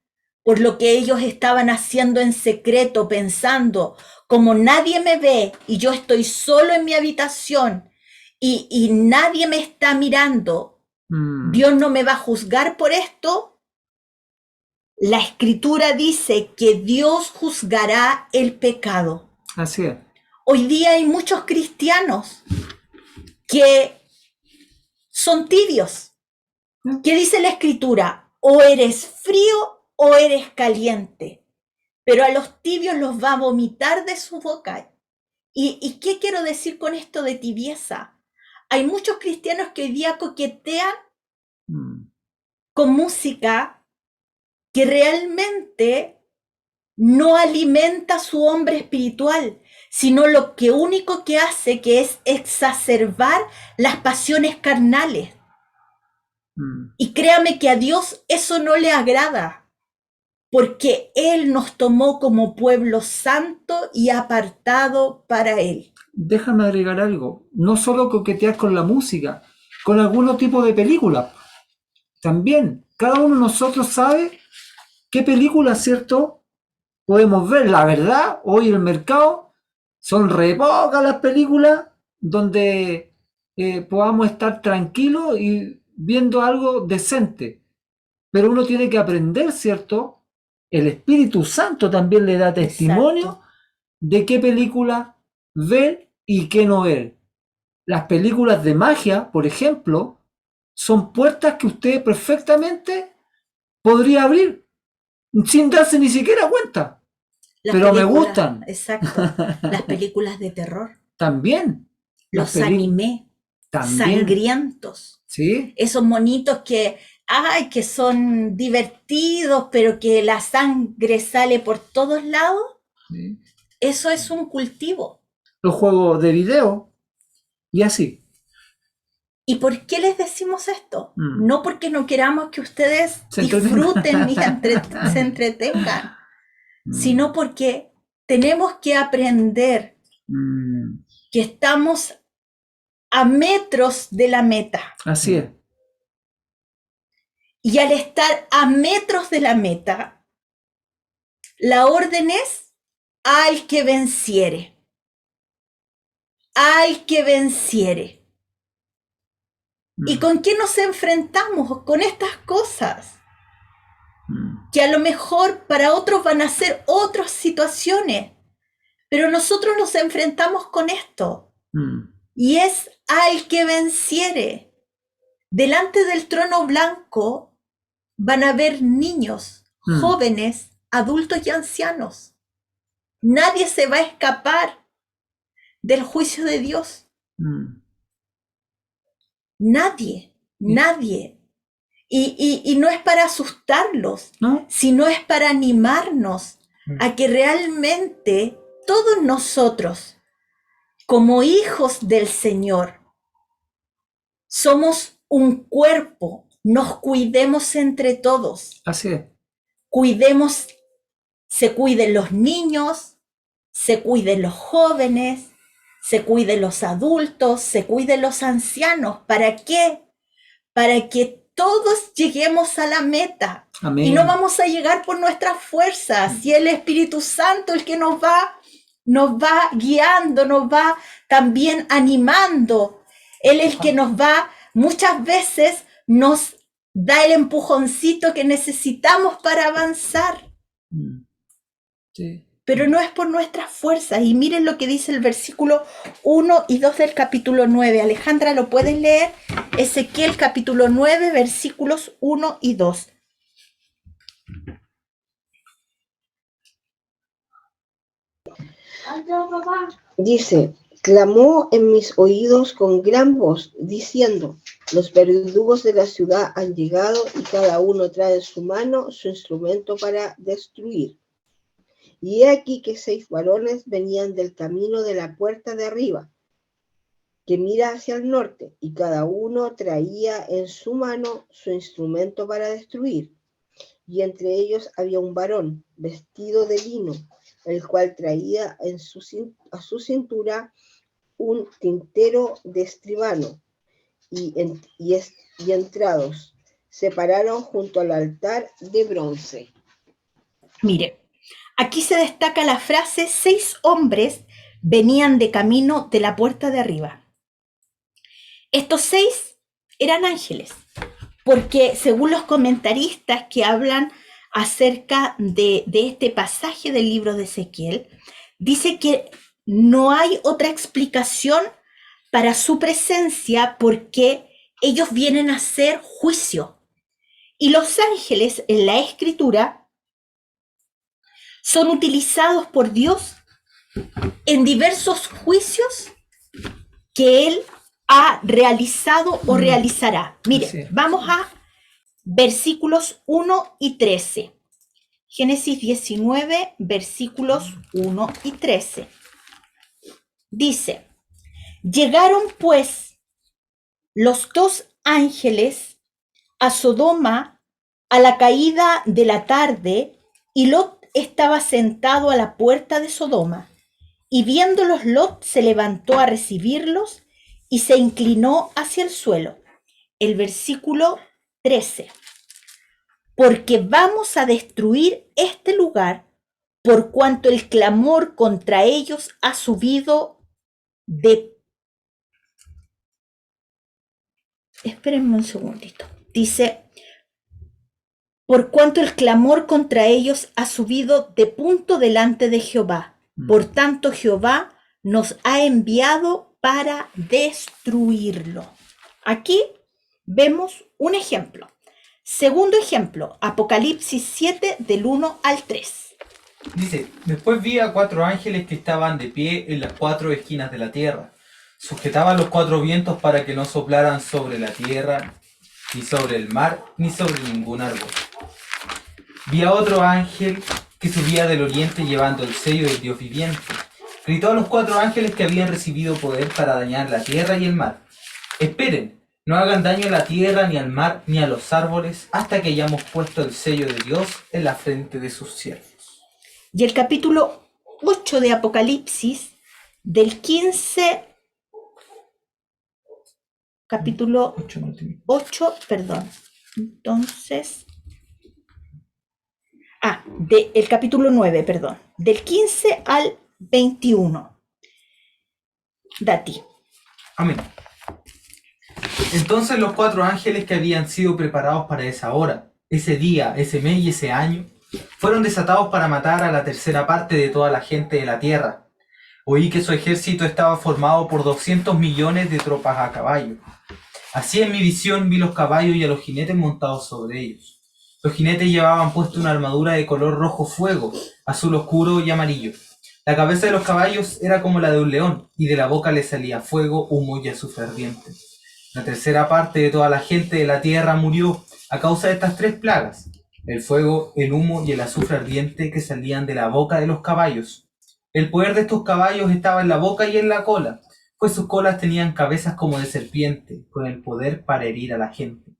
por lo que ellos estaban haciendo en secreto, pensando, como nadie me ve y yo estoy solo en mi habitación y nadie me está mirando, Dios no me va a juzgar por esto. La escritura dice que Dios juzgará el pecado. Así es. Hoy día hay muchos cristianos que son tibios. ¿Qué dice la escritura? O eres frío o eres caliente. Pero a los tibios los va a vomitar de su boca. ¿Y qué quiero decir con esto de tibieza? Hay muchos cristianos que hoy día coquetean con música que realmente no alimenta su hombre espiritual, sino lo que único que hace que es exacerbar las pasiones carnales. Y créame que a Dios eso no le agrada, porque Él nos tomó como pueblo santo y apartado para Él. Déjame agregar algo. No solo coquetear con la música, con algún tipo de película. También, cada uno de nosotros sabe qué película, ¿cierto?, podemos ver. La verdad, hoy en el mercado son re pocas las películas donde podamos estar tranquilos y viendo algo decente. Pero uno tiene que aprender, ¿cierto? El Espíritu Santo también le da testimonio. Exacto. De qué película ver y qué no ver. Las películas de magia, por ejemplo, son puertas que usted perfectamente podría abrir sin darse ni siquiera cuenta. Pero me gustan. Exacto. Las películas de terror. También. Los anime. También. Sangrientos. Sí. Esos monitos que son divertidos, pero que la sangre sale por todos lados. Sí. Eso es un cultivo. Los juegos de video y así. ¿Y por qué les decimos esto? Mm. No porque no queramos que ustedes Se entretengan. disfruten ni se entretengan, Mm. sino porque tenemos que aprender Mm. que estamos a metros de la meta. Así es. Y al estar a metros de la meta, la orden es al que venciere. Al que venciere. ¿Y Mm. con qué nos enfrentamos? Con estas cosas, Mm. que a lo mejor para otros van a ser otras situaciones, pero nosotros nos enfrentamos con esto, Mm. y es al que venciere. Delante del trono blanco van a haber niños, Mm. jóvenes, adultos y ancianos. Nadie se va a escapar del juicio de Dios. Mm. Nadie, nadie. Y no es para asustarlos, ¿No? sino es para animarnos a que realmente todos nosotros, como hijos del Señor, somos un cuerpo, nos cuidemos entre todos, Así es. cuidemos, se cuiden los niños, se cuiden los jóvenes, se cuiden los adultos, se cuiden los ancianos. ¿Para qué? Para que todos lleguemos a la meta. Amén. Y no vamos a llegar por nuestras fuerzas. Y el Espíritu Santo el que nos va guiando, nos va también animando. Él es el que nos va, muchas veces nos da el empujoncito que necesitamos para avanzar. Mm. Sí. Pero no es por nuestras fuerzas. Y miren lo que dice el versículo 1 y 2 del capítulo 9. Alejandra, ¿lo puedes leer? Ezequiel capítulo 9, versículos 1 y 2. Dice, clamó en mis oídos con gran voz, diciendo, los verdugos de la ciudad han llegado y cada uno trae en su mano su instrumento para destruir. Y he aquí que 6 varones venían del camino de la puerta de arriba, que mira hacia el norte, y cada uno traía en su mano su instrumento para destruir. Y entre ellos había un varón vestido de lino, el cual traía a su cintura un tintero de escribano, y entrados se pararon junto al altar de bronce. Mire, aquí se destaca la frase: 6 hombres venían de camino de la puerta de arriba. Estos 6 eran ángeles, porque según los comentaristas que hablan acerca de este pasaje del libro de Ezequiel, dice que no hay otra explicación para su presencia porque ellos vienen a hacer juicio. Y los ángeles en la Escritura son utilizados por Dios en diversos juicios que Él ha realizado o realizará. Mire, Sí. vamos a versículos 1 y 13. Génesis 19, versículos 1 y 13. Dice, llegaron pues los 2 ángeles a Sodoma a la caída de la tarde, y Lot estaba sentado a la puerta de Sodoma. Y viéndolos, Lot se levantó a recibirlos y se inclinó hacia el suelo. El versículo 13. Porque vamos a destruir este lugar, por cuanto el clamor contra ellos ha subido de... Espérenme un segundito. Dice, por cuanto el clamor contra ellos ha subido de punto delante de Jehová. Por tanto, Jehová nos ha enviado para destruirlo. Aquí vemos un ejemplo. Segundo ejemplo, Apocalipsis 7, del 1 al 3. Dice, después vi a 4 ángeles que estaban de pie en las 4 esquinas de la tierra. Sujetaban los 4 vientos para que no soplaran sobre la tierra, ni sobre el mar, ni sobre ningún árbol. Vi a otro ángel que subía del oriente llevando el sello del Dios viviente. Gritó a los 4 ángeles que habían recibido poder para dañar la tierra y el mar: esperen, No hagan daño a la tierra, ni al mar, ni a los árboles, hasta que hayamos puesto el sello de Dios en la frente de sus siervos. Y el capítulo 8 de Apocalipsis, del 15, capítulo 8, perdón. Entonces, el capítulo 9, perdón, del 15 al 21. Dati. Amén. Entonces los 4 ángeles que habían sido preparados para esa hora, ese día, ese mes y ese año, fueron desatados para matar a la tercera parte de toda la gente de la tierra. Oí que su ejército estaba formado por 200 millones de tropas a caballo. Así en mi visión vi los caballos y a los jinetes montados sobre ellos. Los jinetes llevaban puesta una armadura de color rojo fuego, azul oscuro y amarillo. La cabeza de los caballos era como la de un león, y de la boca le salía fuego, humo y azufre ardiente. La tercera parte de toda la gente de la tierra murió a causa de estas 3 plagas: el fuego, el humo y el azufre ardiente que salían de la boca de los caballos. El poder de estos caballos estaba en la boca y en la cola, pues sus colas tenían cabezas como de serpiente, con el poder para herir a la gente.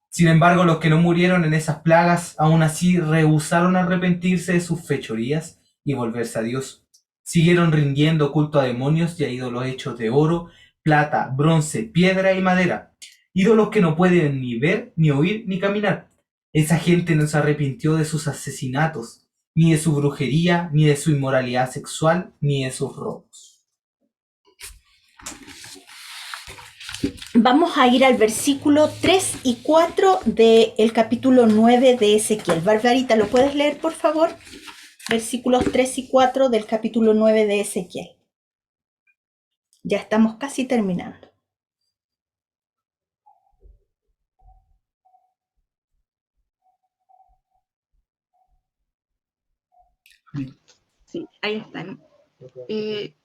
Sin embargo, los que no murieron en esas plagas, aún así rehusaron arrepentirse de sus fechorías y volverse a Dios. Siguieron rindiendo culto a demonios y a ídolos hechos de oro, plata, bronce, piedra y madera, ídolos que no pueden ni ver, ni oír, ni caminar. Esa gente no se arrepintió de sus asesinatos, ni de su brujería, ni de su inmoralidad sexual, ni de sus robos. Vamos a ir al versículo 3 y 4 del capítulo 9 de Ezequiel. Barbarita, ¿lo puedes leer, por favor? Versículos 3 y 4 del capítulo 9 de Ezequiel. Ya estamos casi terminando. Sí, ahí están.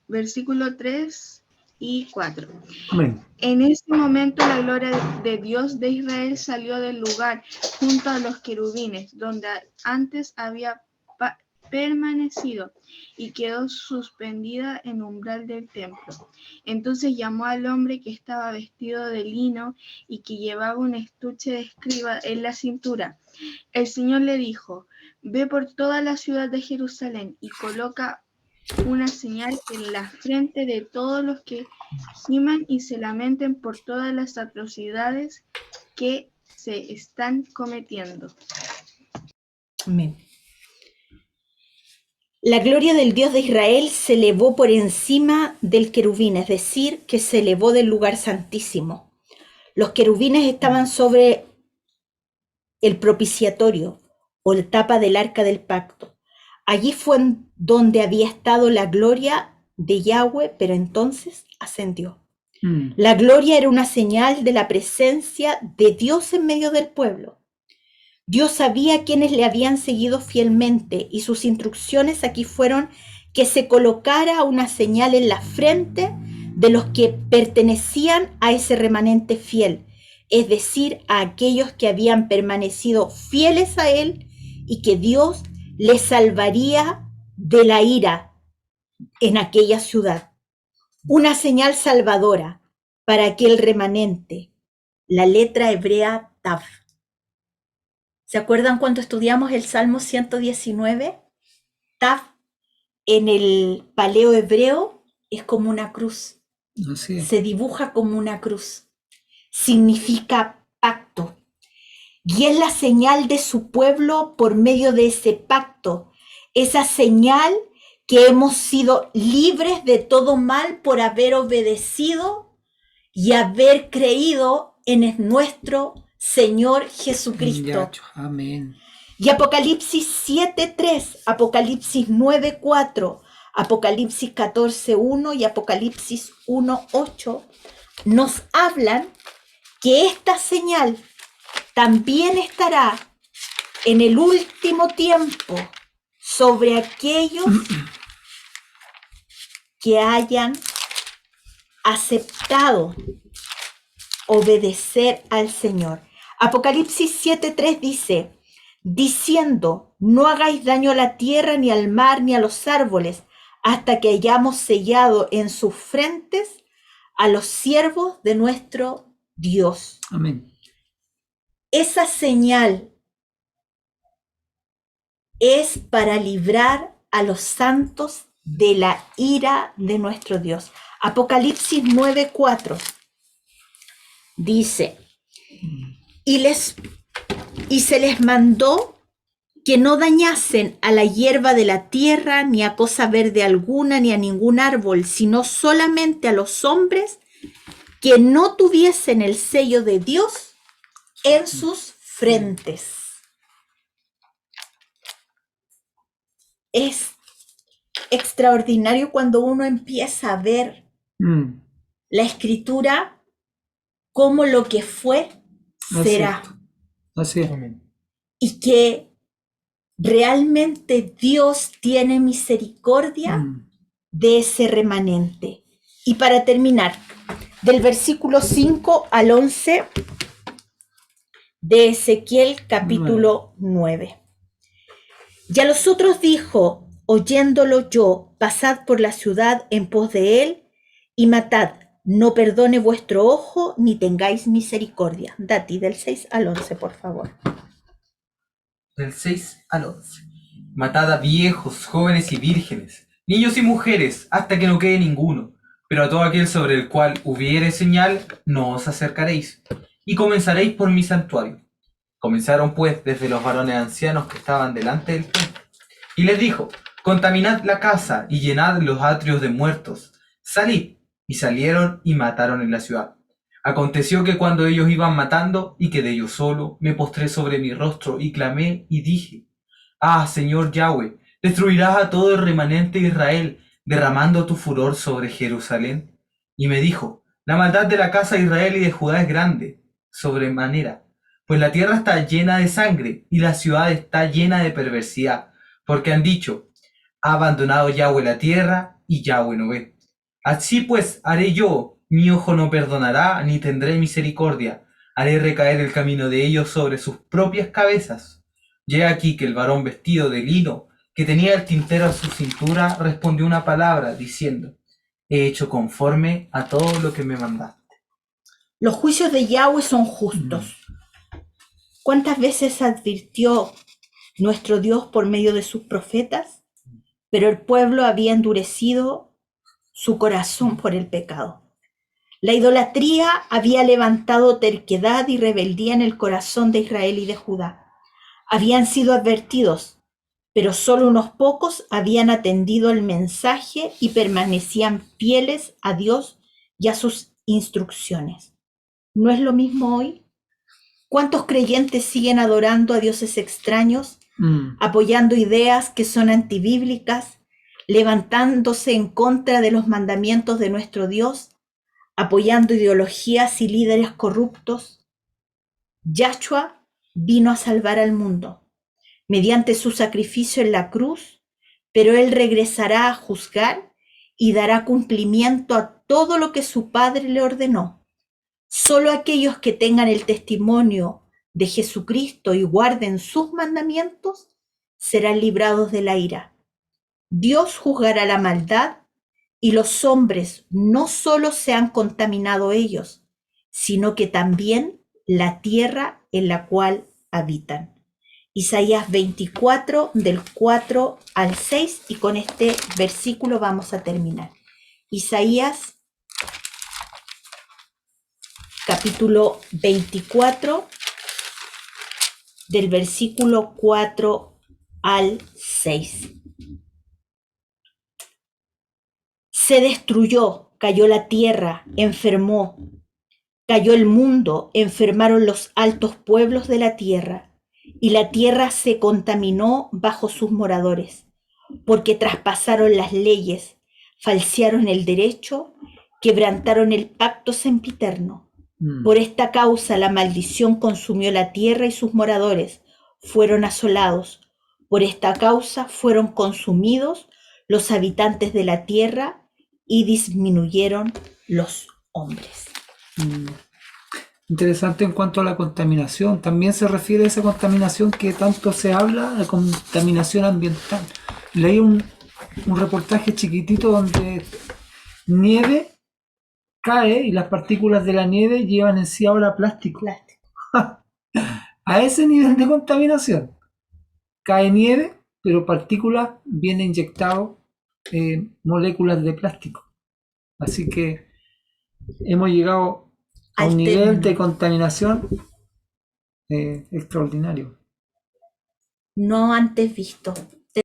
Versículo 3 y 4. Amén. En ese momento la gloria de Dios de Israel salió del lugar junto a los querubines, donde antes había permanecido, y quedó suspendida en umbral del templo. Entonces llamó al hombre que estaba vestido de lino y que llevaba un estuche de escriba en la cintura. El Señor le dijo: ve por toda la ciudad de Jerusalén y coloca una señal en la frente de todos los que giman y se lamenten por todas las atrocidades que se están cometiendo. Amén. La gloria del Dios de Israel se elevó por encima del querubín, es decir, que se elevó del lugar santísimo. Los querubines estaban sobre el propiciatorio o la tapa del arca del pacto. Allí fue donde había estado la gloria de Yahweh, pero entonces ascendió. La gloria era una señal de la presencia de Dios en medio del pueblo. Dios sabía quienes le habían seguido fielmente, y sus instrucciones aquí fueron que se colocara una señal en la frente de los que pertenecían a ese remanente fiel, es decir, a aquellos que habían permanecido fieles a Él y que Dios les salvaría de la ira en aquella ciudad. Una señal salvadora para aquel remanente, la letra hebrea Tav. ¿Se acuerdan cuando estudiamos el Salmo 119? Tav en el paleo hebreo es como una cruz. Así es. Se dibuja como una cruz. Significa pacto. Y es la señal de su pueblo por medio de ese pacto. Esa señal que hemos sido libres de todo mal por haber obedecido y haber creído en nuestro Señor Jesucristo. Amén. Y Apocalipsis 7:3, Apocalipsis 9:4, Apocalipsis 14:1 y Apocalipsis 1:8 nos hablan que esta señal también estará en el último tiempo sobre aquellos que hayan aceptado obedecer al Señor. Apocalipsis 7:3 dice: diciendo, no hagáis daño a la tierra, ni al mar, ni a los árboles, hasta que hayamos sellado en sus frentes a los siervos de nuestro Dios. Amén. Esa señal es para librar a los santos de la ira de nuestro Dios. Apocalipsis 9:4 dice, y se les mandó que no dañasen a la hierba de la tierra, ni a cosa verde alguna, ni a ningún árbol, sino solamente a los hombres que no tuviesen el sello de Dios en sus frentes. Es extraordinario cuando uno empieza a ver Mm, la escritura como lo que fue será. Así es. Amén. Y que realmente Dios tiene misericordia Mm, de ese remanente. Y para terminar, del versículo 5 al 11 de Ezequiel capítulo 9. Y a los otros dijo, oyéndolo yo, pasad por la ciudad en pos de él y matad, no perdone vuestro ojo ni tengáis misericordia. Dati, del 6 al 11, por favor. Del 6 al 11. Matad a viejos, jóvenes y vírgenes, niños y mujeres, hasta que no quede ninguno. Pero a todo aquel sobre el cual hubiere señal, no os acercaréis. Y comenzaréis por mi santuario. Comenzaron pues desde los varones ancianos que estaban delante del templo. Y les dijo, contaminad la casa y llenad los atrios de muertos. Salid. Y salieron y mataron en la ciudad. Aconteció que cuando ellos iban matando, y quedé yo solo, me postré sobre mi rostro y clamé y dije, ah, Señor Yahweh, destruirás a todo el remanente de Israel, derramando tu furor sobre Jerusalén. Y me dijo, la maldad de la casa de Israel y de Judá es grande, sobremanera, pues la tierra está llena de sangre y la ciudad está llena de perversidad, porque han dicho, ha abandonado Yahweh la tierra y Yahweh no ve. Así pues haré yo, mi ojo no perdonará ni tendré misericordia, haré recaer el camino de ellos sobre sus propias cabezas. Y he aquí que el varón vestido de lino, que tenía el tintero a su cintura, respondió una palabra, diciendo, he hecho conforme a todo lo que me mandaste. Los juicios de Yahweh son justos. ¿Cuántas veces advirtió nuestro Dios por medio de sus profetas? Pero el pueblo había endurecido su corazón por el pecado. La idolatría había levantado terquedad y rebeldía en el corazón de Israel y de Judá. Habían sido advertidos, pero solo unos pocos habían atendido el mensaje y permanecían fieles a Dios y a sus instrucciones. ¿No es lo mismo hoy? ¿Cuántos creyentes siguen adorando a dioses extraños, apoyando ideas que son antibíblicas, levantándose en contra de los mandamientos de nuestro Dios, apoyando ideologías y líderes corruptos? Yahshua vino a salvar al mundo mediante su sacrificio en la cruz, pero él regresará a juzgar y dará cumplimiento a todo lo que su Padre le ordenó. Solo aquellos que tengan el testimonio de Jesucristo y guarden sus mandamientos serán librados de la ira. Dios juzgará la maldad y los hombres no solo se han contaminado ellos, sino que también la tierra en la cual habitan. Isaías 24, del 4 al 6, y con este versículo vamos a terminar. Isaías capítulo 24, del versículo 4 al 6. Se destruyó, cayó la tierra, enfermó, cayó el mundo, enfermaron los altos pueblos de la tierra, y la tierra se contaminó bajo sus moradores, porque traspasaron las leyes, falsearon el derecho, quebrantaron el pacto sempiterno. Por esta causa la maldición consumió la tierra y sus moradores fueron asolados. Por esta causa fueron consumidos los habitantes de la tierra y disminuyeron los hombres. Interesante en cuanto a la contaminación. También se refiere a esa contaminación que tanto se habla, la contaminación ambiental. Leí un reportaje chiquitito donde nieve cae y las partículas de la nieve llevan en sí ahora plástico. Plástico. A ese nivel de contaminación. Cae nieve, pero partículas viene inyectado moléculas de plástico. Así que hemos llegado a un Al nivel término. de contaminación extraordinario. No antes visto.